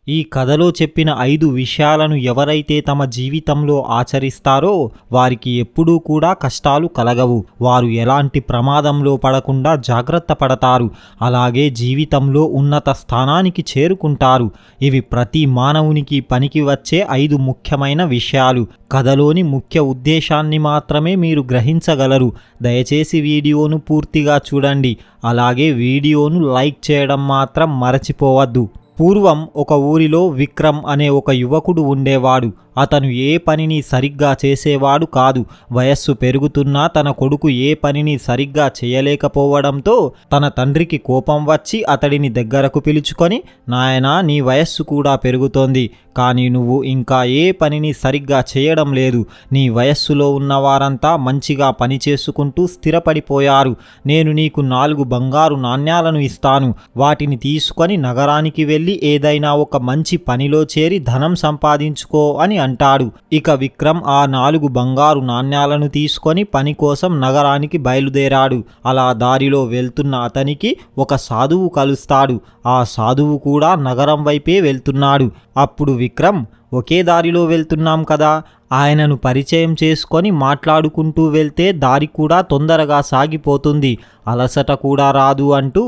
ఈ కథలో చెప్పిన 5 విషయాలను ఎవరైతే తమ జీవితంలో ఆచరిస్తారో వారికి ఎప్పుడూ కూడా కష్టాలు కలగవు. వారు ఎలాంటి ప్రమాదంలో పడకుండా జాగ్రత్త పడతారు. అలాగే జీవితంలో ఉన్నత స్థానానికి చేరుకుంటారు. ఇవి ప్రతి మానవునికి పనికి వచ్చే 5 ముఖ్యమైన విషయాలు. కథలోని ముఖ్య ఉద్దేశాన్ని మాత్రమే మీరు గ్రహించగలరు. దయచేసి వీడియోను పూర్తిగా చూడండి. అలాగే వీడియోను లైక్ చేయడం మాత్రం మరచిపోవద్దు. పూర్వం ఒక ఊరిలో విక్రమ్ అనే ఒక యువకుడు ఉండేవాడు. అతను ఏ పనిని సరిగ్గా చేసేవాడు కాదు. వయస్సు పెరుగుతున్నా తన కొడుకు ఏ పనిని సరిగ్గా చేయలేకపోవడంతో తన తండ్రికి కోపం వచ్చి అతడిని దగ్గరకు పిలుచుకొని, నాయనా, నీ వయస్సు కూడా పెరుగుతోంది, కానీ నువ్వు ఇంకా ఏ పనిని సరిగ్గా చేయడం లేదు. నీ వయస్సులో ఉన్నవారంతా మంచిగా పని చేసుకుంటూ స్థిరపడిపోయారు. నేను నీకు 4 బంగారు నాణ్యాలను ఇస్తాను. వాటిని తీసుకొని నగరానికి వెళ్ళి ఏదైనా ఒక మంచి పనిలో చేరి ధనం సంపాదించుకో అని అంటాడు. ఇక విక్రమ్ ఆ 4 బంగారు నాణ్యాలను తీసుకొని పని కోసం నగరానికి బయలుదేరాడు. అలా దారిలో వెళ్తున్న అతనికి ఒక సాధువు కలుస్తాడు. ఆ సాధువు కూడా నగరం వైపే వెళ్తున్నాడు. అప్పుడు విక్రమ్, ఒకే దారిలో వెళ్తున్నాం కదా, ఆయనను పరిచయం చేసుకొని మాట్లాడుకుంటూ వెళ్తే దారి కూడా తొందరగా సాగిపోతుంది, అలసట కూడా రాదు అంటూ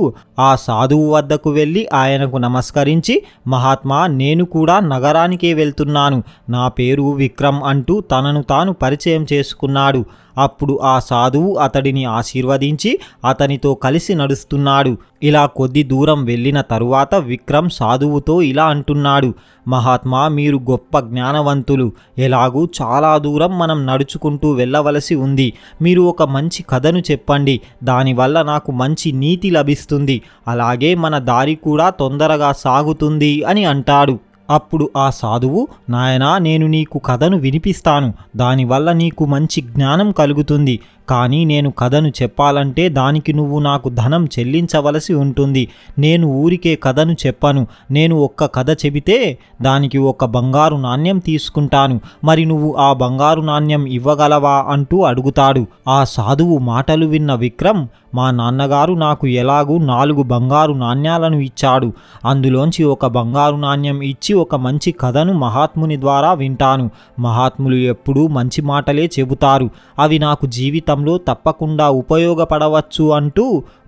ఆ సాధువు వద్దకు వెళ్ళి ఆయనకు నమస్కరించి, మహాత్మా, నేను కూడా నగరానికే వెళ్తున్నాను, నా పేరు విక్రమ్ అంటూ తనను తాను పరిచయం చేసుకున్నాడు. అప్పుడు ఆ సాధువు అతడిని ఆశీర్వదించి అతనితో కలిసి నడుస్తున్నాడు. ఇలా కొద్ది దూరం వెళ్ళిన తరువాత విక్రమ్ సాధువుతో ఇలా అంటున్నాడు, మహాత్మా, మీరు గొప్ప జ్ఞానవంతులు. ఎలాగూ చాలా దూరం మనం నడుచుకుంటూ వెళ్ళవలసి ఉంది. మీరు ఒక మంచి కథను చెప్పండి. దానివల్ల నాకు మంచి నీతి లభిస్తుంది. అలాగే మన దారి కూడా తొందరగా సాగుతుంది అని అంటాడు. అప్పుడు ఆ సాధువు, నాయనా, నేను నీకు కథను వినిపిస్తాను. దానివల్ల నీకు మంచి జ్ఞానం కలుగుతుంది. కానీ నేను కథను చెప్పాలంటే దానికి నువ్వు నాకు ధనం చెల్లించవలసి ఉంటుంది. నేను ఊరికే కథను చెప్పను. నేను ఒక్క కథ చెబితే దానికి ఒక బంగారు నాణ్యం తీసుకుంటాను. మరి నువ్వు ఆ బంగారు నాణ్యం ఇవ్వగలవా అంటూ అడుగుతాడు. ఆ సాధువు మాటలు విన్న విక్రమ్, మా నాన్నగారు నాకు ఎలాగూ 4 బంగారు నాణ్యాలను ఇచ్చాడు. అందులోంచి ఒక బంగారు నాణ్యం ఇచ్చి ఒక మంచి కథను మహాత్ముని ద్వారా వింటాను. మహాత్ములు ఎప్పుడూ మంచి మాటలే చెబుతారు. అవి నాకు జీవితంలో తప్పకుండా ఉపయోగపడవచ్చు అంటూ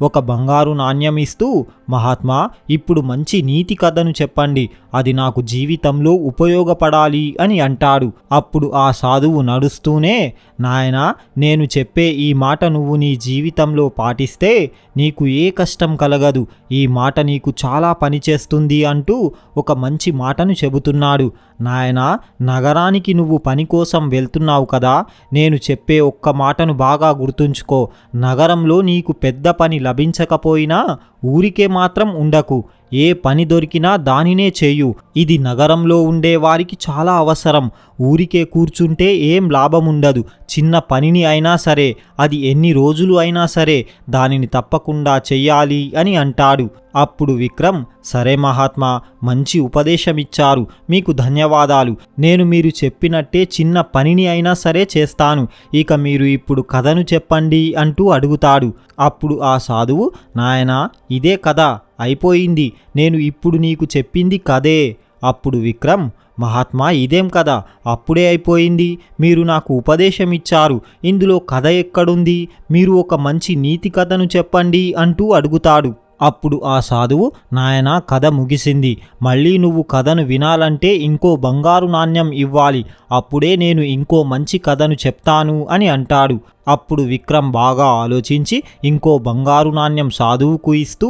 ఒక బంగారు నాణ్యం ఇస్తూ, మహాత్మా, ఇప్పుడు మంచి నీతి కథను చెప్పండి. అది నాకు జీవితంలో ఉపయోగపడాలి అని అంటాడు. అప్పుడు ఆ సాధువు నడుస్తూనే, నాయనా, నేను చెప్పే ఈ మాట నువ్వు నీ జీవితంలో పాటిస్తే నీకు ఏ కష్టం కలగదు. ఈ మాట నీకు చాలా పనిచేస్తుంది అంటూ ఒక మంచి మాటను చెబుతున్నాడు. నాయనా, నగరానికి నువ్వు పని కోసం వెళ్తున్నావు కదా, నేను చెప్పే ఒక్క మాటను బాగా గుర్తుంచుకో. నగరంలో నీకు పెద్ద పని లభించకపోయినా ఊరికే మాత్రం ఉండకు. ఏ పని దొరికినా దానినే చేయు. ఇది నగరంలో ఉండే వారికి చాలా అవసరం. ఊరికే కూర్చుంటే ఏం లాభం ఉండదు. చిన్న పనిని అయినా సరే, అది ఎన్ని రోజులు అయినా సరే, దానిని తప్పకుండా చెయ్యాలి అని అంటాడు. అప్పుడు విక్రమ్, సరే మహాత్మా, మంచి ఉపదేశమిచ్చారు, మీకు ధన్యవాదాలు. నేను మీరు చెప్పినట్టే చిన్న పనిని అయినా సరే చేస్తాను. ఇక మీరు ఇప్పుడు కథను చెప్పండి అంటూ అడుగుతాడు. అప్పుడు ఆ సాధువు, నాయనా, ఇదే కథ అయిపోయింది. నేను ఇప్పుడు నీకు చెప్పింది కథే. అప్పుడు విక్రమ్, మహాత్మా, ఇదేం కథ, అప్పుడే అయిపోయింది. మీరు నాకు ఉపదేశం ఇచ్చారు, ఇందులో కథ ఎక్కడుంది? మీరు ఒక మంచి నీతి కథను చెప్పండి అంటూ అడుగుతాడు. అప్పుడు ఆ సాధువు, నాయనా, కథ ముగిసింది. మళ్ళీ నువ్వు కథను వినాలంటే ఇంకో బంగారు నాణ్యం ఇవ్వాలి. అప్పుడే నేను ఇంకో మంచి కథను చెప్తాను అని అంటాడు. అప్పుడు విక్రమ్ బాగా ఆలోచించి ఇంకో బంగారు నాణ్యం సాధువుకు ఇస్తూ,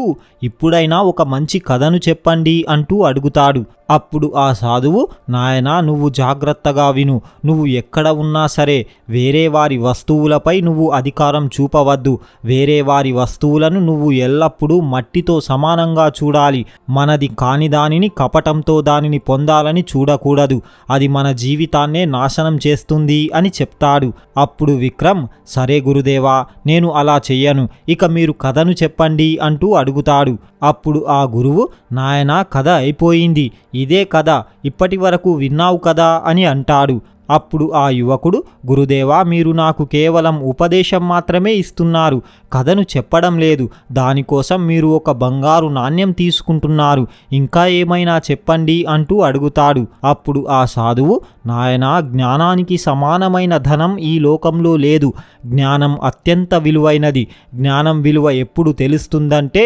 ఇప్పుడైనా ఒక మంచి కథను చెప్పండి అంటూ అడుగుతాడు. అప్పుడు ఆ సాధువు, నాయనా, నువ్వు జాగ్రత్తగా విను. నువ్వు ఎక్కడ ఉన్నా సరే వేరే వారి వస్తువులపై నువ్వు అధికారం చూపవద్దు. వేరే వారి వస్తువులను నువ్వు ఎల్లప్పుడూ మట్టితో సమానంగా చూడాలి. మనది కాని దానిని కపటంతో దానిని పొందాలని చూడకూడదు. అది మన జీవితాన్నే నాశనం చేస్తుంది అని చెప్తాడు. అప్పుడు విక్రమ్, సరే గురుదేవా, నేను అలా చెయ్యను. ఇక మీరు కథను చెప్పండి అంటూ అడుగుతాడు. అప్పుడు ఆ గురువు, నాయనా, కథ అయిపోయింది. ఇదే కథ, ఇప్పటి వరకు విన్నావు కదా అని అంటాడు. అప్పుడు ఆ యువకుడు, గురుదేవా, మీరు నాకు కేవలం ఉపదేశం మాత్రమే ఇస్తున్నారు, కథను చెప్పడం లేదు. దానికోసం మీరు ఒక బంగారు నాణ్యం తీసుకుంటున్నారు, ఇంకా ఏమైనా చెప్పండి అంటూ అడుగుతాడు. అప్పుడు ఆ సాధువు, నాయనా, జ్ఞానానికి సమానమైన ధనం ఈ లోకంలో లేదు. జ్ఞానం అత్యంత విలువైనది. జ్ఞానం విలువ ఎప్పుడు తెలుస్తుందంటే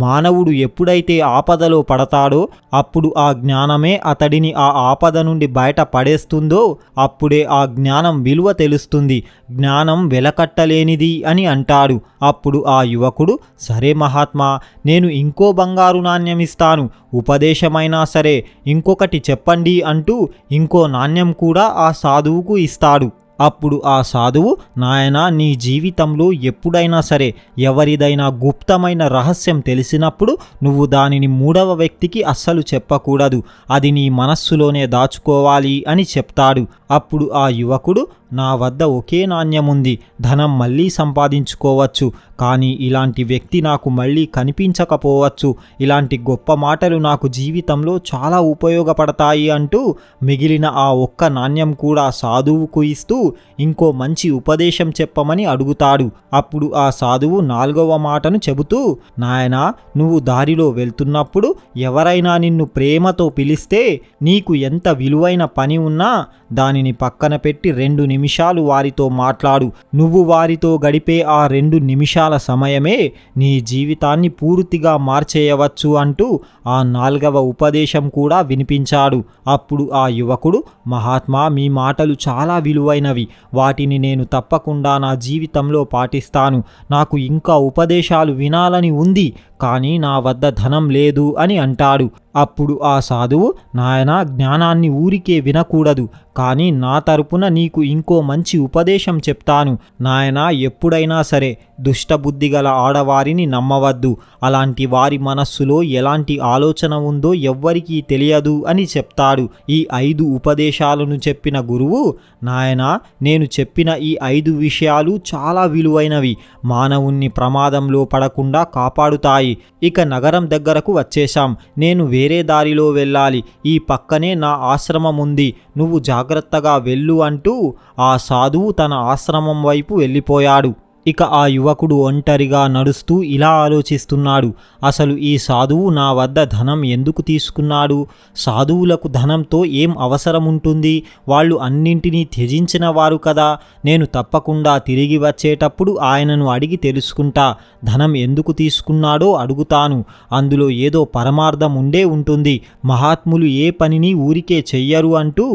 మానవుడు ఎప్పుడైతే ఆపదలో పడతాడో అప్పుడు ఆ జ్ఞానమే అతడిని ఆ ఆపద నుండి బయట పడేస్తుందో అప్పుడే ఆ జ్ఞానం విలువ తెలుస్తుంది. జ్ఞానం వెలకట్టలేనిది అని అంటాడు. అప్పుడు ఆ యువకుడు, సరే మహాత్మా, నేను ఇంకో బంగారు నాణ్యం ఇస్తాను, ఉపదేశమైనా సరే, ఇంకొకటి చెప్పండి అంటూ ఇంకో నాణ్యం కూడా ఆ సాధువుకు ఇస్తాడు. అప్పుడు ఆ సాధువు, నాయనా, నీ జీవితంలో ఎప్పుడైనా సరే ఎవరిదైనా గుప్తమైన రహస్యం తెలిసినప్పుడు నువ్వు దానిని మూడవ వ్యక్తికి అస్సలు చెప్పకూడదు, అది నీ మనస్సులోనే దాచుకోవాలి అని చెప్తాడు. అప్పుడు ఆ యువకుడు, నా వద్ద ఒకే నాణ్యం ఉంది, ధనం మళ్ళీ సంపాదించుకోవచ్చు, కానీ ఇలాంటి వ్యక్తి నాకు మళ్ళీ కనిపించకపోవచ్చు, ఇలాంటి గొప్ప మాటలు నాకు జీవితంలో చాలా ఉపయోగపడతాయి అంటూ మిగిలిన ఆ ఒక్క నాణ్యం కూడా సాధువుకు ఇస్తూ ఇంకో మంచి ఉపదేశం చెప్పమని అడుగుతాడు. అప్పుడు ఆ సాధువు నాలుగవ మాటను చెబుతూ, నాయనా, నువ్వు దారిలో వెళ్తున్నప్పుడు ఎవరైనా నిన్ను ప్రేమతో పిలిస్తే నీకు ఎంత విలువైన పని ఉన్నా దానిని పక్కన పెట్టి 2 నిమిషాలు వారితో మాట్లాడు. నువ్వు వారితో గడిపే ఆ 2 నిమిషాల సమయమే నీ జీవితాన్ని పూర్తిగా మార్చేయవచ్చు అంటూ ఆ 4వ ఉపదేశం కూడా వినిపించాడు. అప్పుడు ఆ యువకుడు, మహాత్మా, మీ మాటలు చాలా విలువైనవి, వాటిని నేను తప్పకుండా నా జీవితంలో పాటిస్తాను. నాకు ఇంకా ఉపదేశాలు వినాలని ఉంది, కానీ నా వద్ద ధనం లేదు అని అంటాడు. అప్పుడు ఆ సాధువు, నాయనా, జ్ఞానాన్ని ఊరికే వినకూడదు, కానీ నా తరపున నీకు ఇంకో మంచి ఉపదేశం చెప్తాను. నాయనా, ఎప్పుడైనా సరే దుష్టబుద్ధి గల ఆడవారిని నమ్మవద్దు, అలాంటి వారి మనస్సులో ఎలాంటి ఆలోచన ఉందో ఎవ్వరికీ తెలియదు అని చెప్తాడు. ఈ 5 ఉపదేశాలను చెప్పిన గురువు, నాయనా, నేను చెప్పిన ఈ 5 విషయాలు చాలా విలువైనవి, మానవుణ్ణి ప్రమాదంలో పడకుండా కాపాడుతాయి. ఇక నగరం దగ్గరకు వచ్చేశాం, నేను వేరే దారిలో వెళ్ళాలి, ఈ పక్కనే నా ఆశ్రమం ఉంది, నువ్వు జాగ్రత్తగా వెళ్ళు అంటూ ఆ సాధువు తన ఆశ్రమం వైపు వెళ్ళిపోయాడు. ఇక ఆ యువకుడు ఒంటరిగా నడుస్తూ ఇలా ఆలోచిస్తున్నాడు, అసలు ఈ సాధువు నా వద్ద ధనం ఎందుకు తీసుకున్నాడు? సాధువులకు ధనంతో ఏం అవసరం ఉంటుంది? వాళ్ళు అన్నింటినీ త్యజించిన వారు కదా. నేను తప్పకుండా తిరిగి వచ్చేటప్పుడు ఆయనను అడిగి తెలుసుకుంటా, ధనం ఎందుకు తీసుకున్నాడో అడుగుతాను, అందులో ఏదో పరమార్థం ఉండే ఉంటుంది. మహాత్ములు ఏ పనిని ఊరికే చెయ్యరు అంటూ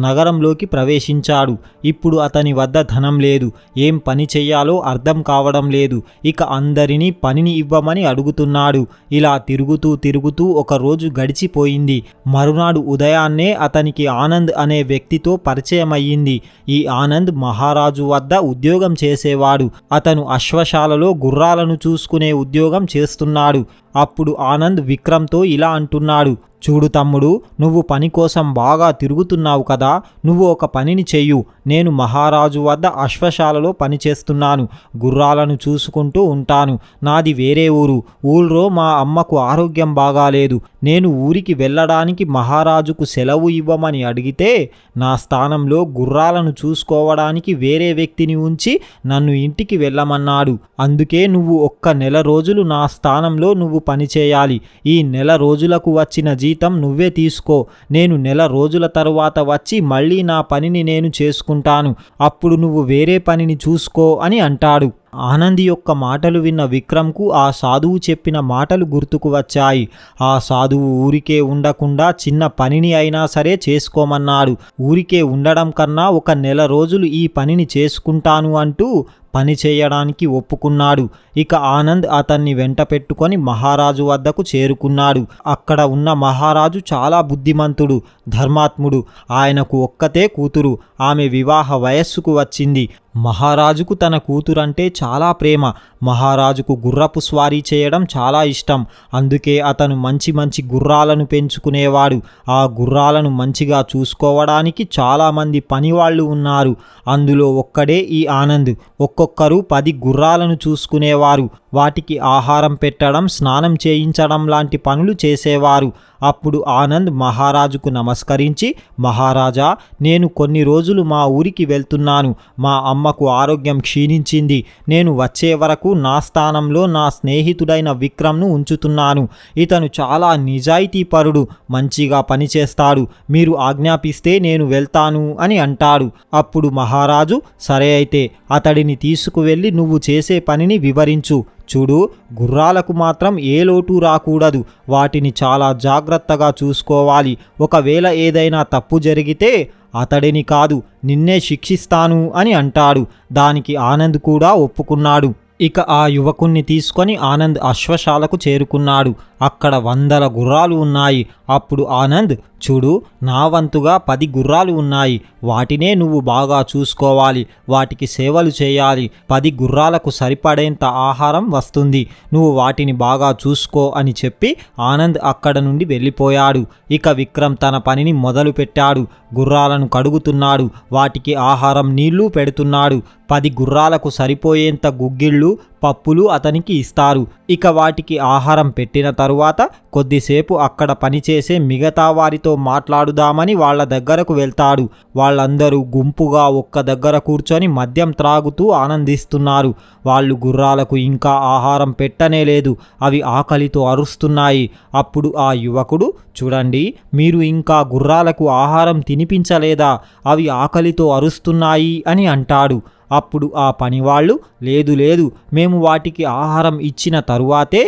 నగరంలోకి ప్రవేశించాడు. ఇప్పుడు అతని వద్ద ధనం లేదు, ఏం పని చెయ్యాలో అర్థం కావడం లేదు. ఇక అందరినీ పనిని ఇవ్వమని అడుగుతున్నాడు. ఇలా తిరుగుతూ ఒక రోజు గడిచిపోయింది. మరునాడు ఉదయాన్నే అతనికి ఆనంద్ అనే వ్యక్తితో పరిచయం అయ్యింది. ఈ ఆనంద్ మహారాజు వద్ద ఉద్యోగం చేసేవాడు. అతను అశ్వశాలలో గుర్రాలను చూసుకునే ఉద్యోగం చేస్తున్నాడు. అప్పుడు ఆనంద్ విక్రమ్తో ఇలా అంటున్నాడు, చూడు తమ్ముడు, నువ్వు పని కోసం బాగా తిరుగుతున్నావు కదా, నువ్వు ఒక పనిని చెయ్యు. నేను మహారాజు వద్ద అశ్వశాలలో పనిచేస్తున్నాను, గుర్రాలను చూసుకుంటూ ఉంటాను. నాది వేరే ఊళ్ళో మా అమ్మకు ఆరోగ్యం బాగాలేదు. నేను ఊరికి వెళ్ళడానికి మహారాజుకు సెలవు ఇవ్వమని అడిగితే నా స్థానంలో గుర్రాలను చూసుకోవడానికి వేరే వ్యక్తిని ఉంచి నన్ను ఇంటికి వెళ్ళమన్నాడు. అందుకే నువ్వు ఒక్క నెల రోజులు నా స్థానంలో నువ్వు పనిచేయాలి. ఈ నెల రోజులకు వచ్చిన జీతం నువ్వే తీసుకో. నేను నెల రోజుల తరువాత వచ్చి మళ్ళీ నా పనిని నేను చేసుకుంటాను. అప్పుడు నువ్వు వేరే పనిని చూసుకో అని అంటాడు. ఆనంద్ యొక్క మాటలు విన్న విక్రమ్కు ఆ సాధువు చెప్పిన మాటలు గుర్తుకు వచ్చాయి. ఆ సాధువు ఊరికే ఉండకుండా చిన్న పనిని అయినా సరే చేసుకోమన్నాడు. ఊరికే ఉండడం కన్నా ఒక నెల రోజులు ఈ పనిని చేసుకుంటాను అంటూ పని చేయడానికి ఒప్పుకున్నాడు. ఇక ఆనంద్ అతన్ని వెంట పెట్టుకొని మహారాజు వద్దకు చేరుకున్నాడు. అక్కడ ఉన్న మహారాజు చాలా బుద్ధిమంతుడు, ధర్మాత్ముడు. ఆయనకు ఒక్కతే కూతురు, ఆమె వివాహ వయస్సుకు వచ్చింది. మహారాజుకు తన కూతురంటే చాలా ప్రేమ. మహారాజుకు గుర్రపు స్వారీ చేయడం చాలా ఇష్టం. అందుకే అతను మంచి మంచి గుర్రాలను పెంచుకునేవాడు. ఆ గుర్రాలను మంచిగా చూసుకోవడానికి చాలామంది పనివాళ్ళు ఉన్నారు. అందులో ఒక్కడే ఈ ఆనంద్. ఒక్కొక్కరు 10 గుర్రాలను చూసుకునేవారు. వాటికి ఆహారం పెట్టడం, స్నానం చేయించడం లాంటి పనులు చేసేవారు. అప్పుడు ఆనంద్ మహారాజుకు నమస్కరించి, మహారాజా, నేను కొన్ని రోజులు మా ఊరికి వెళ్తున్నాను. మా అమ్మకు ఆరోగ్యం క్షీణించింది. నేను వచ్చే వరకు నా స్థానంలో నా స్నేహితుడైన విక్రమ్ను ఉంచుతున్నాను. ఇతను చాలా నిజాయితీపరుడు, మంచిగా పనిచేస్తాడు. మీరు ఆజ్ఞాపిస్తే నేను వెళ్తాను అని అంటాడు. అప్పుడు మహారాజు, సరే అయితే అతడిని తీసుకువెళ్ళి నువ్వు చేసే పనిని వివరించు. చూడు, గుర్రాలకు మాత్రం ఏ లోటు రాకూడదు. వాటిని చాలా జాగ్రత్తగా చూసుకోవాలి. ఒకవేళ ఏదైనా తప్పు జరిగితే అతడిని కాదు, నిన్నే శిక్షిస్తాను అని అంటాడు. దానికి ఆనంద్ కూడా ఒప్పుకున్నాడు. ఇక ఆ యువకుణ్ణి తీసుకొని ఆనంద్ అశ్వశాలకు చేరుకున్నాడు. అక్కడ వందల గుర్రాలు ఉన్నాయి. అప్పుడు ఆనంద్, చూడు, నా వంతుగా 10 గుర్రాలు ఉన్నాయి. వాటినే నువ్వు బాగా చూసుకోవాలి. వాటికి సేవలు చేయాలి. 10 గుర్రాలకు సరిపడేంత ఆహారం వస్తుంది. నువ్వు వాటిని బాగా చూసుకో అని చెప్పి ఆనంద్ అక్కడ నుండి వెళ్ళిపోయాడు. ఇక విక్రమ్ తన పనిని మొదలుపెట్టాడు. గుర్రాలను కడుగుతున్నాడు. వాటికి ఆహారం, నీళ్లు పెడుతున్నాడు. 10 గుర్రాలకు సరిపోయేంత గుగ్గిళ్ళు, పప్పులు అతనికి ఇస్తారు. ఇక వాటికి ఆహారం పెట్టిన తరువాత కొద్దిసేపు అక్కడ పనిచేసే మిగతా వారితో మాట్లాడుదామని వాళ్ళ దగ్గరకు వెళ్తాడు. వాళ్ళందరూ గుంపుగా ఒక్క దగ్గర కూర్చొని మద్యం త్రాగుతూ ఆనందిస్తున్నారు. వాళ్ళు గుర్రాలకు ఇంకా ఆహారం పెట్టనే లేదు. అవి ఆకలితో అరుస్తున్నాయి. అప్పుడు ఆ యువకుడు, చూడండి, మీరు ఇంకా గుర్రాలకు ఆహారం తినిపించలేదా? అవి ఆకలితో అరుస్తున్నాయి అని అంటాడు. అప్పుడు ఆ పనివాళ్ళు, లేదు లేదు, మేము వాటికి ఆహారం ఇచ్చిన తరువాతే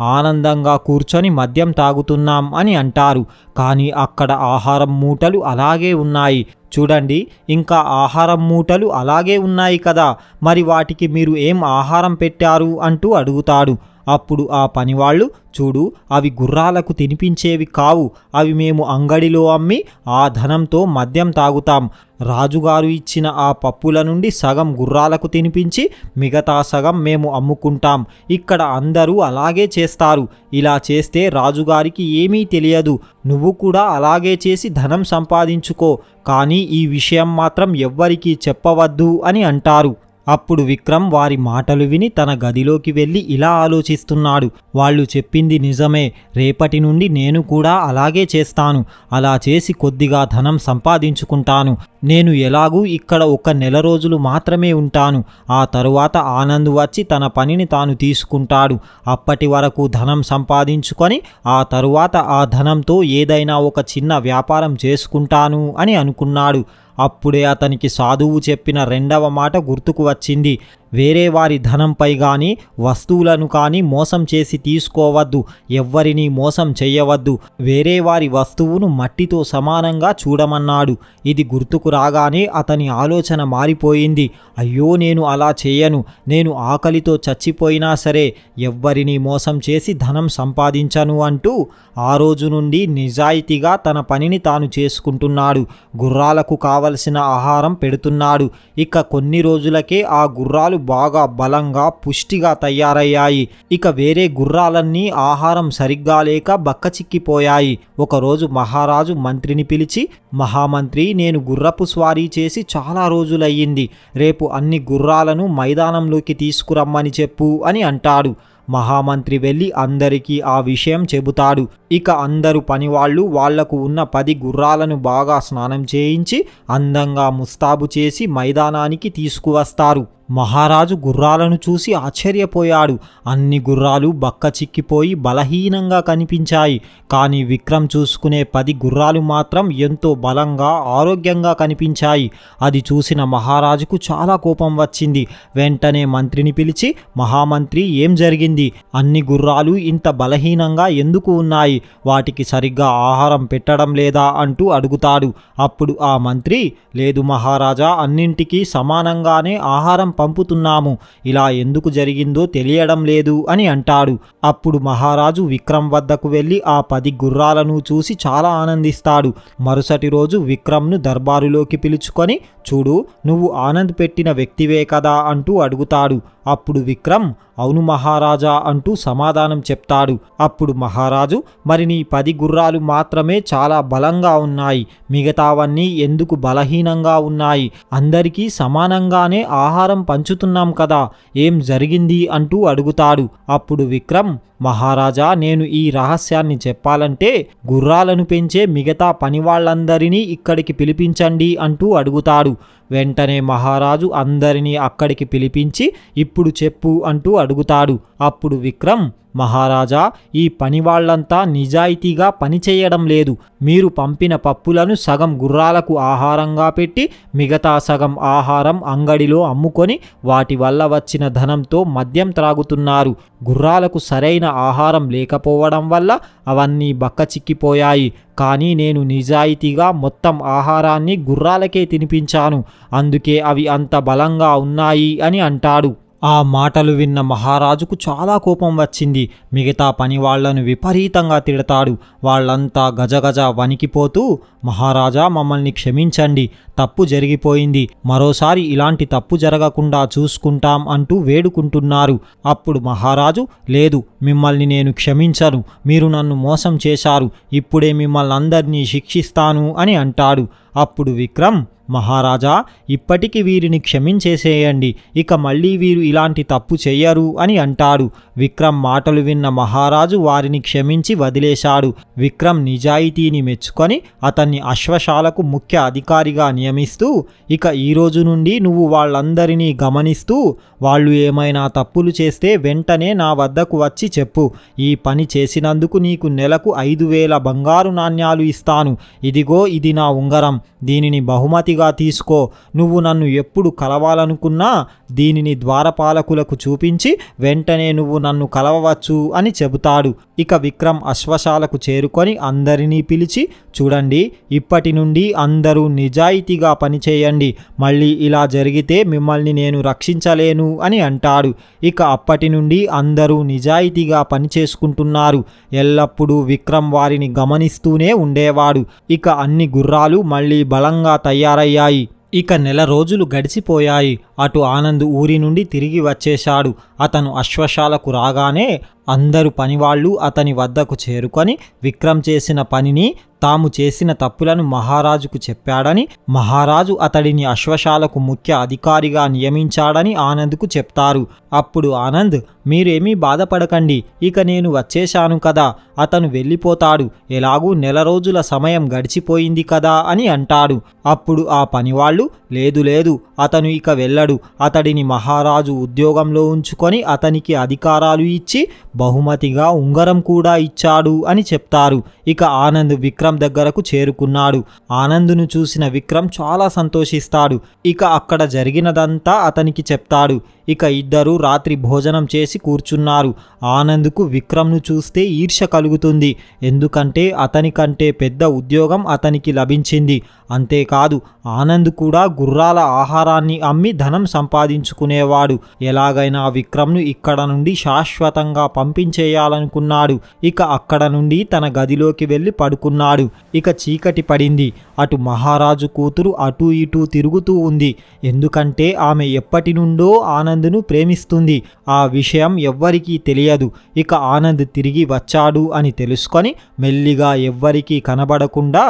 ఆనందంగా కూర్చొని మద్యం తాగుతున్నాం అని అంటారు. కానీ అక్కడ ఆహారం మూటలు అలాగే ఉన్నాయి. చూడండి, ఇంకా ఆహారం మూటలు అలాగే ఉన్నాయి కదా, మరి వాటికి మీరు ఏం ఆహారం పెట్టారు అంటూ అడుగుతాడు. అప్పుడు ఆ పనివాళ్ళు, చూడు, అవి గుర్రాలకు తినిపించేవి కావు. అవి మేము అంగడిలో అమ్మి ఆ ధనంతో మద్యం తాగుతాం. రాజుగారు ఇచ్చిన ఆ పప్పుల నుండి సగం గుర్రాలకు తినిపించి మిగతా సగం మేము అమ్ముకుంటాం. ఇక్కడ అందరూ అలాగే చేస్తారు. ఇలా చేస్తే రాజుగారికి ఏమీ తెలియదు. నువ్వు కూడా అలాగే చేసి ధనం సంపాదించుకో, కానీ ఈ విషయం మాత్రం ఎవ్వరికీ చెప్పవద్దు అని అంటారు. అప్పుడు విక్రమ్ వారి మాటలు విని తన గదిలోకి వెళ్ళి ఇలా ఆలోచిస్తున్నాడు. వాళ్ళు చెప్పింది నిజమే. రేపటి నుండి నేను కూడా అలాగే చేస్తాను. అలా చేసి కొద్దిగా ధనం సంపాదించుకుంటాను. నేను ఎలాగూ ఇక్కడ 1 నెల రోజులు మాత్రమే ఉంటాను. ఆ తరువాత ఆనంద్ వచ్చి తన పనిని తాను తీసుకుంటాడు. అప్పటి వరకు ధనం సంపాదించుకొని ఆ తరువాత ఆ ధనంతో ఏదైనా ఒక చిన్న వ్యాపారం చేసుకుంటాను అని అనుకున్నాడు. అప్పుడే అతనికి సాధువు చెప్పిన 2వ మాట గుర్తుకు వచ్చింది. వేరే వారి ధనంపై కానీ వస్తువులను కానీ మోసం చేసి తీసుకోవద్దు. ఎవ్వరినీ మోసం చెయ్యవద్దు. వేరే వారి వస్తువును మట్టితో సమానంగా చూడమన్నాడు. ఇది గుర్తుకు రాగానే అతని ఆలోచన మారిపోయింది. అయ్యో, నేను అలా చేయను. నేను ఆకలితో చచ్చిపోయినా సరే ఎవ్వరినీ మోసం చేసి ధనం సంపాదించను అంటూ ఆ రోజు నుండి నిజాయితీగా తన పనిని తాను చేసుకుంటున్నాడు. గుర్రాలకు కావలసిన ఆహారం పెడుతున్నాడు. ఇక కొన్ని రోజులకే ఆ గుర్రాలు బాగా బలంగా పుష్టిగా తయారయ్యాయి. ఇక వేరే గుర్రాలన్నీ ఆహారం సరిగ్గా లేక బక్కచిక్కిపోయాయి. ఒకరోజు మహారాజు మంత్రిని పిలిచి, మహామంత్రి, నేను గుర్రపు స్వారీ చేసి చాలా రోజులయ్యింది. రేపు అన్ని గుర్రాలను మైదానంలోకి తీసుకురమ్మని చెప్పు అని అంటాడు. మహామంత్రి వెళ్ళి అందరికీ ఆ విషయం చెబుతాడు. ఇక అందరు పనివాళ్ళు వాళ్లకు ఉన్న 10 గుర్రాలను బాగా స్నానం చేయించి అందంగా ముస్తాబు చేసి మైదానానికి తీసుకువస్తారు. మహారాజు గుర్రాలను చూసి ఆశ్చర్యపోయాడు. అన్ని గుర్రాలు బక్క చిక్కిపోయి బలహీనంగా కనిపించాయి. కానీ విక్రమ్ చూసుకునే 10 గుర్రాలు మాత్రం ఎంతో బలంగా ఆరోగ్యంగా కనిపించాయి. అది చూసిన మహారాజుకు చాలా కోపం వచ్చింది. వెంటనే మంత్రిని పిలిచి, మహామంత్రి, ఏం జరిగింది? అన్ని గుర్రాలు ఇంత బలహీనంగా ఎందుకు ఉన్నాయి? వాటికి సరిగ్గా ఆహారం పెట్టడం లేదా అంటూ అడుగుతాడు. అప్పుడు ఆ మంత్రి, లేదు మహారాజా, అన్నింటికీ సమానంగానే ఆహారం పంపుతున్నాము. ఇలా ఎందుకు జరిగిందో తెలియడం లేదు అని అంటాడు. అప్పుడు మహారాజు విక్రమ్ వద్దకు వెళ్ళి ఆ 10 గుర్రాలను చూసి చాలా ఆనందిస్తాడు. మరుసటి రోజు విక్రమ్ను దర్బారులోకి పిలుచుకొని, చూడు, నువ్వు ఆనంద్ పెట్టిన వ్యక్తివే కదా అంటూ అడుగుతాడు. అప్పుడు విక్రమ్, అవును మహారాజా అంటూ సమాధానం చెప్తాడు. అప్పుడు మహారాజు, మరి నీ 10 గుర్రాలు మాత్రమే చాలా బలంగా ఉన్నాయి, మిగతావన్నీ ఎందుకు బలహీనంగా ఉన్నాయి? అందరికీ సమానంగానే ఆహారం పంచుతున్నాం కదా, ఏం జరిగింది అంటూ అడుగుతాడు. అప్పుడు విక్రమ్, మహారాజా, నేను ఈ రహస్యాన్ని చెప్పాలంటే గుర్రాలను పెంచే మిగతా పనివాళ్లందరినీ ఇక్కడికి పిలిపించండి అంటూ అడుగుతాడు. వెంటనే మహారాజు అందరినీ అక్కడికి పిలిపించి ఇప్పుడు చెప్పు అంటూ అడుగుతాడు. అప్పుడు విక్రమ్, మహారాజా, ఈ పనివాళ్లంతా నిజాయితీగా పనిచేయడం లేదు. మీరు పంపిన పప్పులను సగం గుర్రాలకు ఆహారంగా పెట్టి మిగతా సగం ఆహారం అంగడిలో అమ్ముకొని వాటి వల్ల వచ్చిన ధనంతో మద్యం త్రాగుతున్నారు. గుర్రాలకు సరైన ఆహారం లేకపోవడం వల్ల అవన్నీ బక్కచిక్కిపోయాయి. కానీ నేను నిజాయితీగా మొత్తం ఆహారాన్ని గుర్రాలకే తినిపించాను. అందుకే అవి అంత బలంగా ఉన్నాయి అని అంటాడు. ఆ మాటలు విన్న మహారాజుకు చాలా కోపం వచ్చింది. మిగతా పని వాళ్లను విపరీతంగా తిడతాడు. వాళ్ళంతా గజగజ వణికిపోతూ, మహారాజా, మమ్మల్ని క్షమించండి, తప్పు జరిగిపోయింది, మరోసారి ఇలాంటి తప్పు జరగకుండా చూసుకుంటాం అంటూ వేడుకుంటున్నారు. అప్పుడు మహారాజు, లేదు, మిమ్మల్ని నేను క్షమించను, మీరు నన్ను మోసం చేశారు, ఇప్పుడే మిమ్మల్ని అందరినీ శిక్షిస్తాను అని అంటాడు. అప్పుడు విక్రమ్, మహారాజా, ఇప్పటికి వీరిని క్షమించేసేయండి, ఇక మళ్ళీ వీరు ఇలాంటి తప్పు చెయ్యరు అని అంటాడు. విక్రమ్ మాటలు విన్న మహారాజు వారిని క్షమించి వదిలేశాడు. విక్రమ్ నిజాయితీని మెచ్చుకొని అతన్ని అశ్వశాలకు ముఖ్య అధికారిగా నియమిస్తూ, ఇక ఈ రోజు నుండి నువ్వు వాళ్ళందరినీ గమనిస్తూ వాళ్ళు ఏమైనా తప్పులు చేస్తే వెంటనే నా వద్దకు వచ్చి చెప్పు. ఈ పని చేసినందుకు నీకు నెలకు 5,000 బంగారు నాణ్యాలు ఇస్తాను. ఇదిగో, ఇది నా ఉంగరం, దీనిని బహుమతిగా తీసుకో. నువ్వు నన్ను ఎప్పుడు కలవాలనుకున్నా దీనిని ద్వారపాలకులకు చూపించి వెంటనే నువ్వు నన్ను కలవవచ్చు అని చెబుతాడు. ఇక విక్రమ్ అశ్వశాలకు చేరుకొని అందరినీ పిలిచి, చూడండి, ఇప్పటి నుండి అందరూ నిజాయితీగా పనిచేయండి, మళ్ళీ ఇలా జరిగితే మిమ్మల్ని నేను రక్షించలేను అని అంటాడు. ఇక అప్పటి నుండి అందరూ నిజాయితీగా పనిచేసుకుంటున్నారు. ఎల్లప్పుడూ విక్రమ్ వారిని గమనిస్తూనే ఉండేవాడు. ఇక అన్ని గుర్రాలు మళ్ళీ బలంగా తయారయ్యాయి. ఇక నెల రోజులు గడిచిపోయాయి. అటు ఆనంద్ ఊరి నుండి తిరిగి వచ్చేశాడు. అతను అశ్వశాలకు రాగానే అందరు పనివాళ్ళు అతని వద్దకు చేరుకొని విక్రమ్ చేసిన పనిని, తాము చేసిన తప్పులను మహారాజుకు చెప్పాడని, మహారాజు అతడిని అశ్వశాలకు ముఖ్య అధికారిగా నియమించాడని ఆనంద్కు చెప్తారు. అప్పుడు ఆనంద్, మీరేమీ బాధపడకండి, ఇక నేను వచ్చేశాను కదా, అతను వెళ్ళిపోతాడు, ఎలాగూ నెల రోజుల సమయం గడిచిపోయింది కదా అని అంటాడు. అప్పుడు ఆ పనివాళ్ళు, లేదు లేదు, అతను ఇక వెళ్ళడు, అతడిని మహారాజు ఉద్యోగంలో ఉంచుకొని అతనికి అధికారాలు ఇచ్చి బహుమతిగా ఉంగరం కూడా ఇచ్చాడు అని చెప్తారు. ఇక ఆనంద్ విక్రమ్ దగ్గరకు చేరుకున్నాడు. ఆనంద్ను చూసిన విక్రమ్ చాలా సంతోషిస్తాడు. ఇక అక్కడ జరిగినదంతా అతనికి చెప్తాడు. ఇక ఇద్దరూ రాత్రి భోజనం చేసి కూర్చున్నారు. ఆనంద్కు విక్రమ్ను చూస్తే ఈర్ష్య కలుగుతుంది. ఎందుకంటే అతని కంటే పెద్ద ఉద్యోగం అతనికి లభించింది. అంతేకాదు ఆనంద్ కూడా గుర్రాల ఆహారాన్ని అమ్మి ధనం సంపాదించుకునేవాడు. ఎలాగైనా విక్రమ్ను ఇక్కడ నుండి శాశ్వతంగా పంపించేయాలనుకున్నాడు. ఇక అక్కడ నుండి తన గదిలోకి వెళ్ళి పడుకున్నాడు. ఇక చీకటి పడింది. అటు మహారాజు కూతురు అటూ ఇటూ తిరుగుతూ ఉంది. ఎందుకంటే ఆమె ఎప్పటి నుండో ఆనంద్ను ప్రేమిస్తుంది. ఆ విషయం ఎవ్వరికీ తెలియదు. ఇక ఆనంద్ తిరిగి వచ్చాడు అని తెలుసుకొని మెల్లిగా ఎవ్వరికీ కనబడకుండా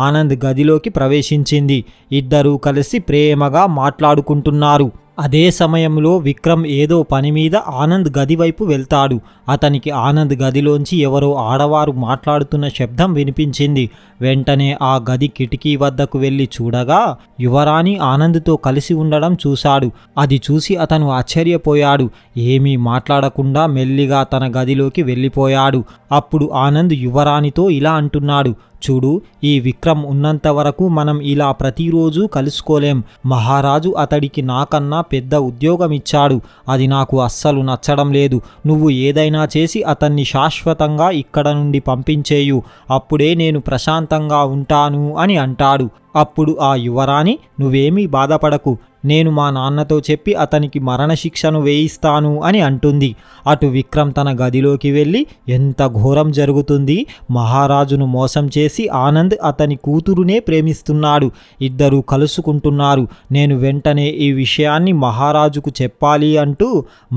ఆనంద్ గదిలోకి ప్రవేశించింది. ఇద్దరూ కలిసి ప్రేమగా మాట్లాడుకుంటున్నారు. అదే సమయంలో విక్రమ్ ఏదో పని మీద ఆనంద్ గది వైపు వెళ్తాడు. అతనికి ఆనంద్ గదిలోంచి ఎవరో ఆడవారు మాట్లాడుతున్న శబ్దం వినిపించింది. వెంటనే ఆ గది కిటికీ వద్దకు వెళ్ళి చూడగా యువరాణి ఆనంద్తో కలిసి ఉండడం చూశాడు. అది చూసి అతను ఆశ్చర్యపోయాడు. ఏమీ మాట్లాడకుండా మెల్లిగా తన గదిలోకి వెళ్ళిపోయాడు. అప్పుడు ఆనంద్ యువరాణితో ఇలా అంటున్నాడు, చూడు, ఈ విక్రమ్ ఉన్నంత వరకు మనం ఇలా ప్రతిరోజు కలుసుకోలేం. మహారాజు అతడికి నాకన్నా పెద్ద ఉద్యోగం ఇచ్చాడు. అది నాకు అస్సలు నచ్చడం లేదు. నువ్వు ఏదైనా చేసి అతన్ని శాశ్వతంగా ఇక్కడ నుండి పంపించేయు. అప్పుడే నేను ప్రశాంతంగా ఉంటాను అని అంటాడు. అప్పుడు ఆ యువరాణి, నువ్వేమీ బాధపడకు, నేను మా నాన్నతో చెప్పి అతనికి మరణశిక్షను వేయిస్తాను అని అంటుంది. అటు విక్రమ్ తన గదిలోకి వెళ్ళి, ఎంత ఘోరం జరుగుతుంది, మహారాజును మోసం చేసి ఆనంద్ అతని కూతురునే ప్రేమిస్తున్నాడు, ఇద్దరూ కలుసుకుంటున్నారు, నేను వెంటనే ఈ విషయాన్ని మహారాజుకు చెప్పాలి అంటూ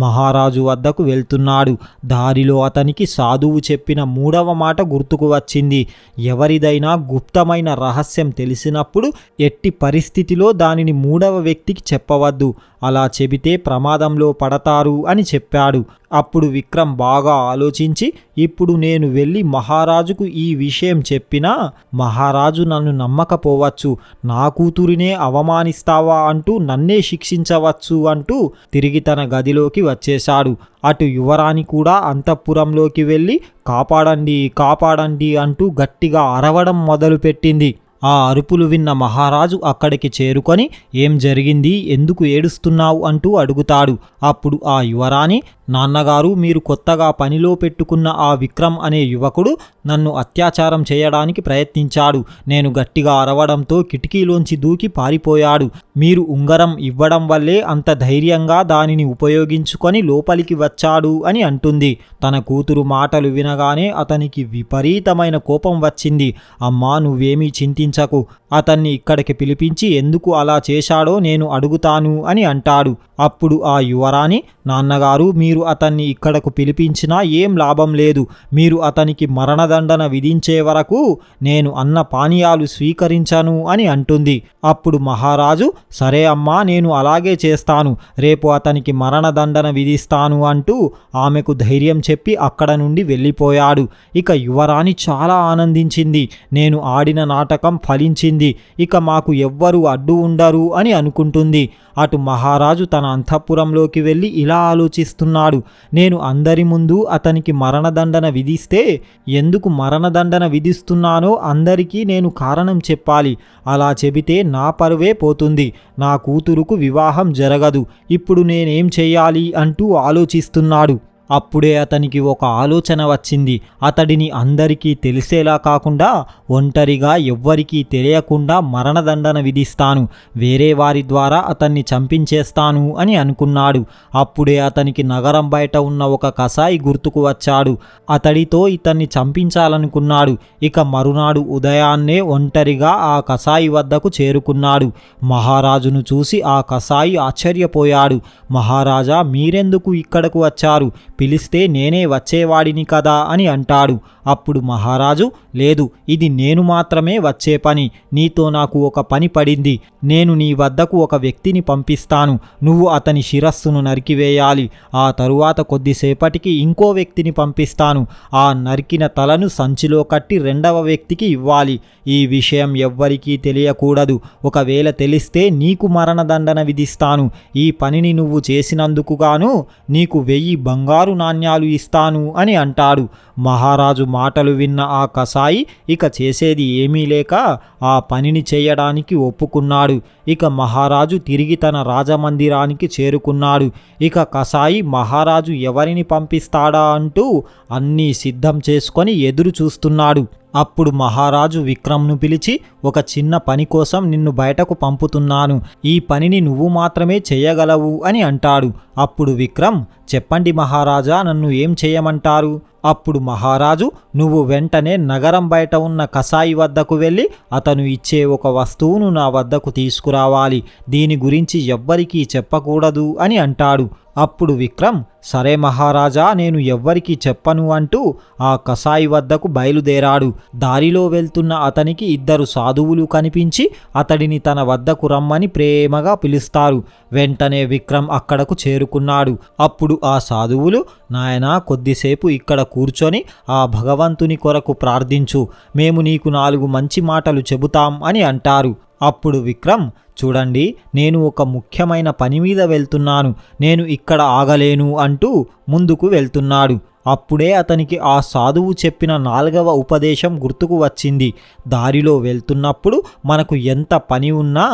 మహారాజు వద్దకు వెళ్తున్నాడు. దారిలో అతనికి సాధువు చెప్పిన 3వ మాట గుర్తుకు వచ్చింది. ఎవరిదైనా గుప్తమైన రహస్యం తెలిసినప్పుడు చెప్పినప్పుడు ఎట్టి పరిస్థితిలో దానిని మూడవ వ్యక్తికి చెప్పవద్దు, అలా చెబితే ప్రమాదంలో పడతారు అని చెప్పాడు. అప్పుడు విక్రమ్ బాగా ఆలోచించి, ఇప్పుడు నేను వెళ్ళి మహారాజుకు ఈ విషయం చెప్పినా మహారాజు నన్ను నమ్మకపోవచ్చు, నా కూతురినే అవమానిస్తావా అంటూ నన్నే శిక్షించవచ్చు అంటూ తిరిగి తన గదిలోకి వచ్చేశాడు. అటు యువరాణి కూడా అంతఃపురంలోకి వెళ్ళి కాపాడండి కాపాడండి అంటూ గట్టిగా అరవడం మొదలుపెట్టింది. ఆ అరుపులు విన్న మహారాజు అక్కడికి చేరుకొని ఏం జరిగింది, ఎందుకు ఏడుస్తున్నావు అంటూ అడుగుతాడు. అప్పుడు ఆ యువరాణి, నాన్నగారు, మీరు కొత్తగా పనిలో పెట్టుకున్న ఆ విక్రమ్ అనే యువకుడు నన్ను అత్యాచారం చేయడానికి ప్రయత్నించాడు. నేను గట్టిగా అరవడంతో కిటికీలోంచి దూకి పారిపోయాడు. మీరు ఉంగరం ఇవ్వడం వల్లే అంత ధైర్యంగా దానిని ఉపయోగించుకొని లోపలికి వచ్చాడు అని అంటుంది. తన కూతురు మాటలు వినగానే అతనికి విపరీతమైన కోపం వచ్చింది. అమ్మా, నువ్వేమీ చింతించకు, అతన్ని ఇక్కడికి పిలిపించి ఎందుకు అలా చేశాడో నేను అడుగుతాను అని అంటాడు. అప్పుడు ఆ యువరాణి, నాన్నగారు, మీరు అతన్ని ఇక్కడకు పిలిపించినా ఏం లాభం లేదు. మీరు అతనికి మరణదండన విధించే వరకు నేను అన్న పానీయాలు స్వీకరించను అని అంటుంది. అప్పుడు మహారాజు, సరే అమ్మా, నేను అలాగే చేస్తాను, రేపు అతనికి మరణదండన విధిస్తాను అంటూ ఆమెకు ధైర్యం చెప్పి అక్కడ నుండి వెళ్ళిపోయాడు. ఇక యువరాణి చాలా ఆనందించింది. నేను ఆడిన నాటకం ఫలించింది, ఇక మాకు ఎవ్వరూ అడ్డు ఉండరు అని అనుకుంటుంది. అటు మహారాజు తన అంతఃపురంలోకి వెళ్ళి ఇలా ఆలోచిస్తున్నాడు, నేను అందరి ముందు అతనికి మరణదండన విధిస్తే ఎందుకు మరణదండన విధిస్తున్నానో అందరికీ నేను కారణం చెప్పాలి. అలా చెబితే నా పరువే పోతుంది, నా కూతురుకు వివాహం జరగదు. ఇప్పుడు నేనేం చెయ్యాలి అంటూ ఆలోచిస్తున్నాడు. అప్పుడే అతనికి ఒక ఆలోచన వచ్చింది. అతడిని అందరికీ తెలిసేలా కాకుండా ఒంటరిగా ఎవ్వరికీ తెలియకుండా మరణదండన విధిస్తాను, వేరే వారి ద్వారా అతన్ని చంపించేస్తాను అని అనుకున్నాడు. అప్పుడే అతనికి నగరం బయట ఉన్న ఒక కసాయి గుర్తుకు వచ్చాడు. అతడితో ఇతన్ని చంపించాలనుకున్నాడు. ఇక మరునాడు ఉదయాన్నే ఒంటరిగా ఆ కసాయి వద్దకు చేరుకున్నాడు. మహారాజును చూసి ఆ కసాయి ఆశ్చర్యపోయాడు. మహారాజా, మీరెందుకు ఇక్కడకు వచ్చారు? పిలిస్తే నేనే వచ్చేవాడిని కదా అని అంటాడు. అప్పుడు మహారాజు, లేదు, ఇది నేను మాత్రమే వచ్చే పని. నీతో నాకు ఒక పని పడింది. నేను నీ వద్దకు ఒక వ్యక్తిని పంపిస్తాను. నువ్వు అతని శిరస్సును నరికివేయాలి. ఆ తరువాత కొద్దిసేపటికి ఇంకో వ్యక్తిని పంపిస్తాను. ఆ నరికిన తలను సంచిలో కట్టి రెండవ వ్యక్తికి ఇవ్వాలి. ఈ విషయం ఎవ్వరికీ తెలియకూడదు. ఒకవేళ తెలిస్తే నీకు మరణదండన విధిస్తాను. ఈ పనిని నువ్వు చేసినందుకు గాను నీకు 1000 బంగారు నాణ్యాలు ఇస్తాను అని అంటాడు. మహారాజు మాటలు విన్న ఆ కసాయి ఇక చేసేది ఏమీ లేక ఆ పనిని చేయడానికి ఒప్పుకున్నాడు. ఇక మహారాజు తిరిగి తన రాజమందిరానికి చేరుకున్నాడు. ఇక కసాయి మహారాజు ఎవరిని పంపిస్తాడా అంటూ అన్నీ సిద్ధం చేసుకొని ఎదురు చూస్తున్నాడు. అప్పుడు మహారాజు విక్రమ్ను పిలిచి, ఒక చిన్న పని కోసం నిన్ను బయటకు పంపుతున్నాను. ఈ పనిని నువ్వు మాత్రమే చేయగలవు అని అంటాడు. అప్పుడు విక్రమ్, చెప్పండి మహారాజా, నన్ను ఏం చేయమంటారు? అప్పుడు మహారాజు, నువ్వు వెంటనే నగరం బయట ఉన్న కసాయి వద్దకు వెళ్ళి అతను ఇచ్చే ఒక వస్తువును నా వద్దకు తీసుకురావాలి. దీని గురించి ఎవ్వరికీ చెప్పకూడదు అని అంటాడు. అప్పుడు విక్రమ్, సరే మహారాజా, నేను ఎవ్వరికీ చెప్పను అంటూ ఆ కసాయి వద్దకు బయలుదేరాడు. దారిలో వెళ్తున్న అతనికి 2 సాధువులు కనిపించి అతడిని తన వద్దకు రమ్మని ప్రేమగా పిలుస్తారు. వెంటనే విక్రమ్ అక్కడకు చేరుకున్నాడు. అప్పుడు ఆ సాధువులు, నాయనా, కొద్దిసేపు ఇక్కడ కూర్చొని ఆ భగవంతుని కొరకు ప్రార్థించు, మేము నీకు 4 మంచి మాటలు చెబుతాం అని అంటారు. అప్పుడు విక్రమ్, చూడండి, నేను ఒక ముఖ్యమైన పని మీద వెళ్తున్నాను, నేను ఇక్కడ ఆగలేను అంటూ ముందుకు వెళ్తున్నాడు. అప్పుడే అతనికి ఆ సాధువు చెప్పిన 4వ ఉపదేశం గుర్తుకు వచ్చింది. దారిలో వెళ్తున్నప్పుడు మనకు ఎంత పని ఉన్నా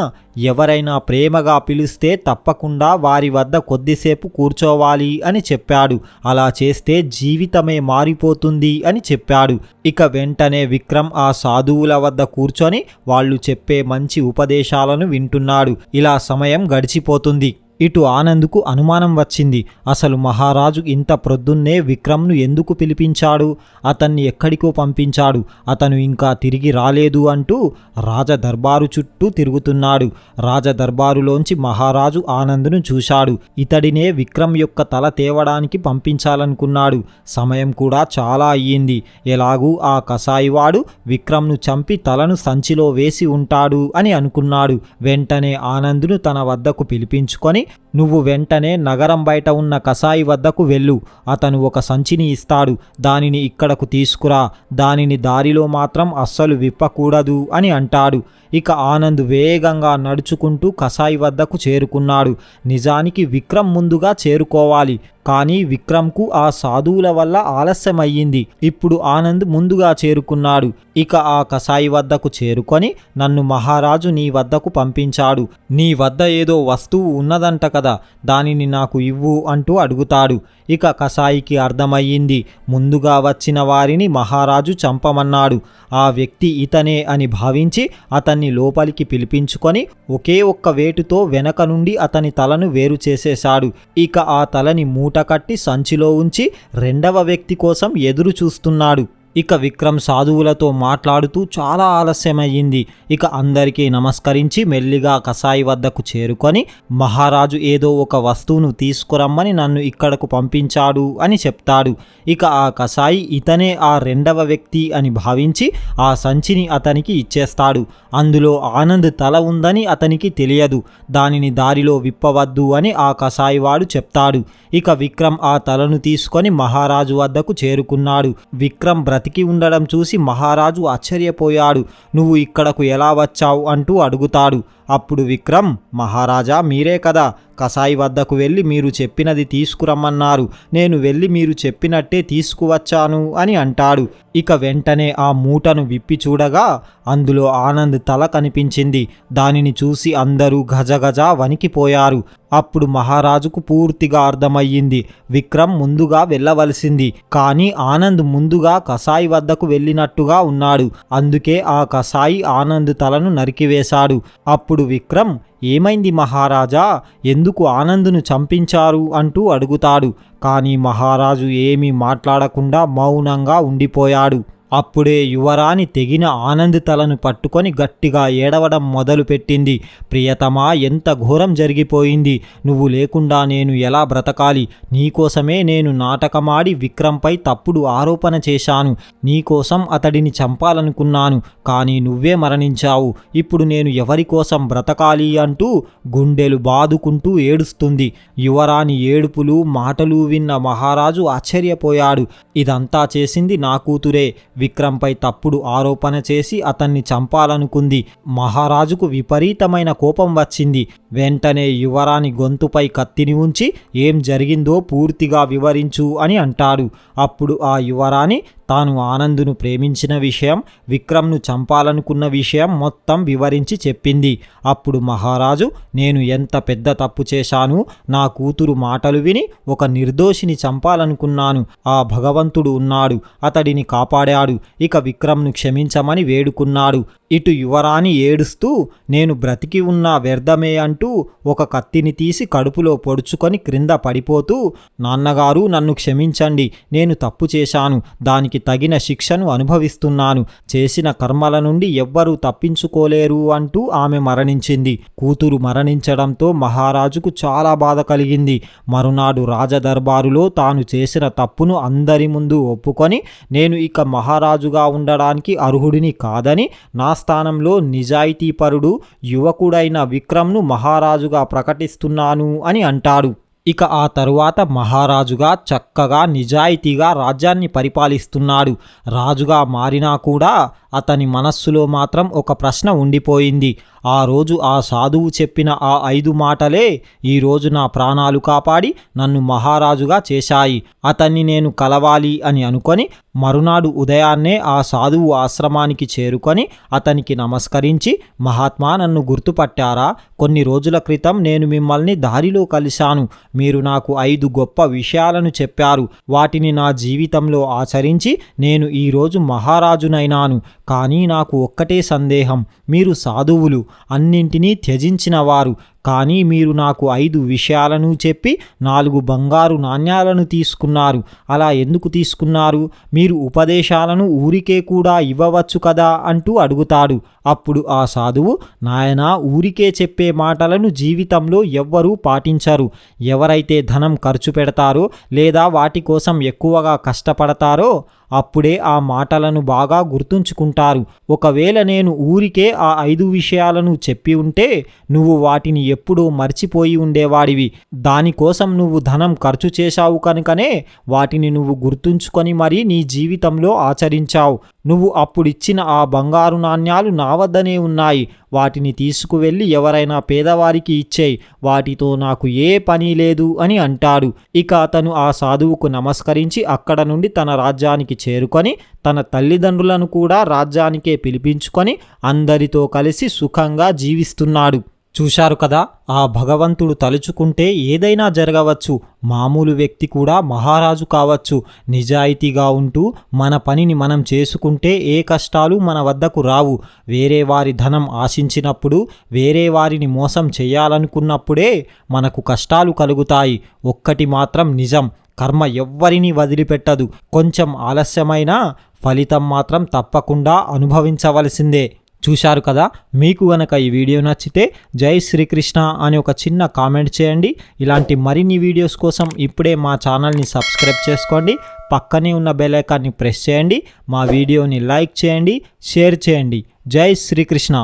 ఎవరైనా ప్రేమగా పిలిస్తే తప్పకుండా వారి వద్ద కొద్దిసేపు కూర్చోవాలి అని చెప్పాడు. అలా చేస్తే జీవితమే మారిపోతుంది అని చెప్పాడు. ఇక వెంటనే విక్రమ్ ఆ సాధువుల వద్ద కూర్చొని వాళ్ళు చెప్పే మంచి ఉపదేశాలను వింటున్నాడు. ఇలా సమయం గడిచిపోతుంది. ఇటు ఆనంద్కు అనుమానం వచ్చింది. అసలు మహారాజు ఇంత ప్రొద్దున్నే విక్రమ్ను ఎందుకు పిలిపించాడు? అతన్ని ఎక్కడికో పంపించాడు. అతను ఇంకా తిరిగి రాలేదు అంటూ రాజదర్బారు చుట్టూ తిరుగుతున్నాడు. రాజదర్బారులోంచి మహారాజు ఆనంద్ను చూశాడు. ఇతడినే విక్రమ్ యొక్క తల తేవడానికి పంపించాలనుకున్నాడు. సమయం కూడా చాలా అయ్యింది. ఎలాగూ ఆ కసాయివాడు విక్రమ్ను చంపి తలను సంచిలో వేసి ఉంటాడు అని అనుకున్నాడు. వెంటనే ఆనంద్ను తన వద్దకు పిలిపించుకొని, నువ్వు వెంటనే నగరం బయట ఉన్న కసాయి వద్దకు వెళ్ళు. అతను ఒక సంచిని ఇస్తాడు. దానిని ఇక్కడకు తీసుకురా. దానిని దారిలో మాత్రం అస్సలు విప్పకూడదు అని అంటాడు. ఇక ఆనంద్ వేగంగా నడుచుకుంటూ కసాయి వద్దకు చేరుకున్నాడు. నిజానికి విక్రమ్ ముందుగా చేరుకోవాలి. కానీ విక్రమ్కు ఆ సాధువుల వల్ల ఆలస్యమయ్యింది. ఇప్పుడు ఆనంద్ ముందుగా చేరుకున్నాడు. ఇక ఆ కసాయి వద్దకు చేరుకొని, నన్ను మహారాజు నీ వద్దకు పంపించాడు. నీ వద్ద ఏదో వస్తువు ఉన్నదంట కదా, దానిని నాకు ఇవ్వు అంటూ అడుగుతాడు. ఇక కసాయికి అర్థమయ్యింది. ముందుగా వచ్చిన వారిని మహారాజు చంపమన్నాడు. ఆ వ్యక్తి ఇతనే అని భావించి అతన్ని లోపలికి పిలిపించుకొని ఒకే ఒక్క వేటుతో వెనక నుండి అతని తలను వేరు చేసేశాడు. ఇక ఆ తలని మూట కట్టి సంచిలో ఉంచి రెండవ వ్యక్తి కోసం ఎదురు చూస్తున్నాడు. ఇక విక్రమ్ సాధువులతో మాట్లాడుతూ చాలా ఆలస్యమయ్యింది. ఇక అందరికీ నమస్కరించి మెల్లిగా కసాయి వద్దకు చేరుకొని, మహారాజు ఏదో ఒక వస్తువును తీసుకురమ్మని నన్ను ఇక్కడకు పంపించాడు అని చెప్తాడు. ఇక ఆ కసాయి ఇతనే ఆ రెండవ వ్యక్తి అని భావించి ఆ సంచిని అతనికి ఇచ్చేస్తాడు. అందులో ఆనంద్ తల ఉందని అతనికి తెలియదు. దానిని దారిలో విప్పవద్దు అని ఆ కసాయివాడు చెప్తాడు. ఇక విక్రమ్ ఆ తలను తీసుకొని మహారాజు వద్దకు చేరుకున్నాడు. విక్రమ్ బ్రతికి ఉండడం చూసి మహారాజు ఆశ్చర్యపోయాడు. నువ్వు ఇక్కడకు ఎలా వచ్చావు అంటూ అడుగుతాడు. అప్పుడు విక్రమ్, మహారాజా మీరే కదా కసాయి వద్దకు వెళ్ళి మీరు చెప్పినది తీసుకురమ్మన్నారు. నేను వెళ్ళి మీరు చెప్పినట్టే తీసుకువచ్చాను అని అంటాడు. ఇక వెంటనే ఆ మూటను విప్పి చూడగా అందులో ఆనంద్ తల కనిపించింది. దానిని చూసి అందరూ గజగజ వణికిపోయారు. అప్పుడు మహారాజుకు పూర్తిగా అర్థమయ్యింది. విక్రమ్ ముందుగా వెళ్ళవలసింది, కానీ ఆనంద్ ముందుగా కసాయి వద్దకు వెళ్ళినట్టుగా ఉన్నాడు. అందుకే ఆ కసాయి ఆనంద్ తలను నరికివేశాడు. అప్పుడు విక్రమ్, ఏమైంది మహారాజా, ఎందుకు ఆనంద్ను చంపించారు అంటూ అడుగుతాడు. కానీ మహారాజు ఏమీ మాట్లాడకుండా మౌనంగా ఉండిపోయాడు. అప్పుడే యువరాణి తెగిన ఆనంద్ తలను పట్టుకొని గట్టిగా ఏడవడం మొదలుపెట్టింది. ప్రియతమా, ఎంత ఘోరం జరిగిపోయింది. నువ్వు లేకుండా నేను ఎలా బ్రతకాలి? నీకోసమే నేను నాటకమాడి విక్రమ్పై తప్పుడు ఆరోపణ చేశాను. నీకోసం అతడిని చంపాలనుకున్నాను, కానీ నువ్వే మరణించావు. ఇప్పుడు నేను ఎవరి కోసం బ్రతకాలి అంటూ గుండెలు బాదుకుంటూ ఏడుస్తుంది. యువరాణి ఏడుపులు మాటలు విన్న మహారాజు ఆశ్చర్యపోయాడు. ఇదంతా చేసింది నా కూతురే. విక్రమ్పై తప్పుడు ఆరోపణ చేసి అతన్ని చంపాలనుకుంది. మహారాజుకు విపరీతమైన కోపం వచ్చింది. వెంటనే యువరాణి గొంతుపై కత్తిని ఉంచి, ఏం జరిగిందో పూర్తిగా వివరించు అని అంటాడు. అప్పుడు ఆ యువరాణి తాను ఆనందును ప్రేమించిన విషయం, విక్రమ్ను చంపాలనుకున్న విషయం మొత్తం వివరించి చెప్పింది. అప్పుడు మహారాజు, నేను ఎంత పెద్ద తప్పు చేశాను. నా కూతురు మాటలు విని ఒక నిర్దోషిని చంపాలనుకున్నాను. ఆ భగవంతుడు ఉన్నాడు, అతడిని కాపాడాడు. ఇక విక్రమ్ను క్షమించమని వేడుకున్నాడు. ఇటు యువరాణి ఏడుస్తూ, నేను బ్రతికి ఉన్నా వ్యర్థమే అంటూ ఒక కత్తిని తీసి కడుపులో పొడుచుకొని క్రింద పడిపోతూ, నాన్నగారు నన్ను క్షమించండి, నేను తప్పు చేశాను, దానికి తగిన శిక్షను అనుభవిస్తున్నాను. చేసిన కర్మల నుండి ఎవ్వరూ తప్పించుకోలేరు అంటూ ఆమె మరణించింది. కూతురు మరణించడంతో మహారాజుకు చాలా బాధ కలిగింది. మరునాడు రాజదర్బారులో తాను చేసిన తప్పును అందరి ముందు ఒప్పుకొని, నేను ఇక మహారాజుగా ఉండడానికి అర్హుడిని కాదని, నా స్థానంలో నిజాయితీపరుడు యువకుడైన విక్రమ్ను మహారాజుగా ప్రకటిస్తున్నాను అని అంటాడు. ఇక ఆ తరువాత మహారాజుగా చక్కగా నిజాయితీగా రాజ్యాన్ని పరిపాలిస్తున్నాడు. రాజుగా మారినా కూడా అతని మనస్సులో మాత్రం ఒక ప్రశ్న ఉండిపోయింది. ఆ రోజు ఆ సాధువు చెప్పిన ఆ 5 మాటలే ఈరోజు నా ప్రాణాలు కాపాడి నన్ను మహారాజుగా చేశాయి. అతన్ని నేను కలవాలి అని అనుకొని మరునాడు ఉదయాన్నే ఆ సాధువు ఆశ్రమానికి చేరుకొని అతనికి నమస్కరించి, మహాత్మా, నన్ను గుర్తుపట్టారా? కొన్ని రోజుల క్రితం నేను మిమ్మల్ని దారిలో కలిశాను. మీరు నాకు 5 గొప్ప విషయాలను చెప్పారు. వాటిని నా జీవితంలో ఆచరించి నేను ఈరోజు మహారాజునైనాను. కానీ నాకు ఒక్కటే సందేహం, మీరు సాధువులు, అన్నింటినీ త్యజించినవారు, కానీ మీరు నాకు 5 విషయాలను చెప్పి 4 బంగారు నాణ్యాలను తీసుకున్నారు. అలా ఎందుకు తీసుకున్నారు? మీరు ఉపదేశాలను ఊరికే కూడా ఇవ్వవచ్చు కదా అంటూ అడుగుతాడు. అప్పుడు ఆ సాధువు, నాయనా, ఊరికే చెప్పే మాటలను జీవితంలో ఎవ్వరూ పాటించరు. ఎవరైతే ధనం ఖర్చు పెడతారో లేదా వాటి కోసం ఎక్కువగా కష్టపడతారో అప్పుడే ఆ మాటలను బాగా గుర్తుంచుకుంటారు. ఒకవేళ నేను ఊరికే ఆ 5 విషయాలను చెప్పి ఉంటే నువ్వు వాటిని ఎప్పుడూ మర్చిపోయి ఉండేవాడివి. దానికోసం నువ్వు ధనం ఖర్చు చేశావు కనుకనే వాటిని నువ్వు గుర్తుంచుకొని మరీ నీ జీవితంలో ఆచరించావు. నువ్వు అప్పుడిచ్చిన ఆ బంగారు నాణ్యాలు నా వద్దనే ఉన్నాయి. వాటిని తీసుకువెళ్ళి ఎవరైనా పేదవారికి ఇచ్చేయి. వాటితో నాకు ఏ పని లేదు అని అంటాడు. ఇక అతను ఆ సాధువుకు నమస్కరించి అక్కడ నుండి తన రాజ్యానికి చేరుకొని తన తల్లిదండ్రులను కూడా రాజ్యానికే పిలిపించుకొని అందరితో కలిసి సుఖంగా జీవిస్తున్నాడు. చూశారు కదా, ఆ భగవంతుడు తలుచుకుంటే ఏదైనా జరగవచ్చు. మామూలు వ్యక్తి కూడా మహారాజు కావచ్చు. నిజాయితీగా ఉంటూ మన పనిని మనం చేసుకుంటే ఏ కష్టాలు మన వద్దకు రావు. వేరే వారి ధనం ఆశించినప్పుడు, వేరే వారిని మోసం చేయాలనుకున్నప్పుడే మనకు కష్టాలు కలుగుతాయి. ఒక్కటి మాత్రం నిజం, కర్మ ఎవ్వరిని వదిలిపెట్టదు. కొంచెం ఆలస్యమైనా ఫలితం మాత్రం తప్పకుండా అనుభవించవలసిందే. చూశారు కదా, మీకు గనక ఈ వీడియో నచ్చితే జై శ్రీకృష్ణ అని ఒక చిన్న కామెంట్ చేయండి. ఇలాంటి మరిన్ని వీడియోస్ కోసం ఇప్పుడే మా ఛానల్ని సబ్స్క్రైబ్ చేసుకోండి. పక్కనే ఉన్న బెల్ ఐకాన్ని ప్రెస్ చేయండి. మా వీడియోని లైక్ చేయండి, షేర్ చేయండి. జై శ్రీకృష్ణ.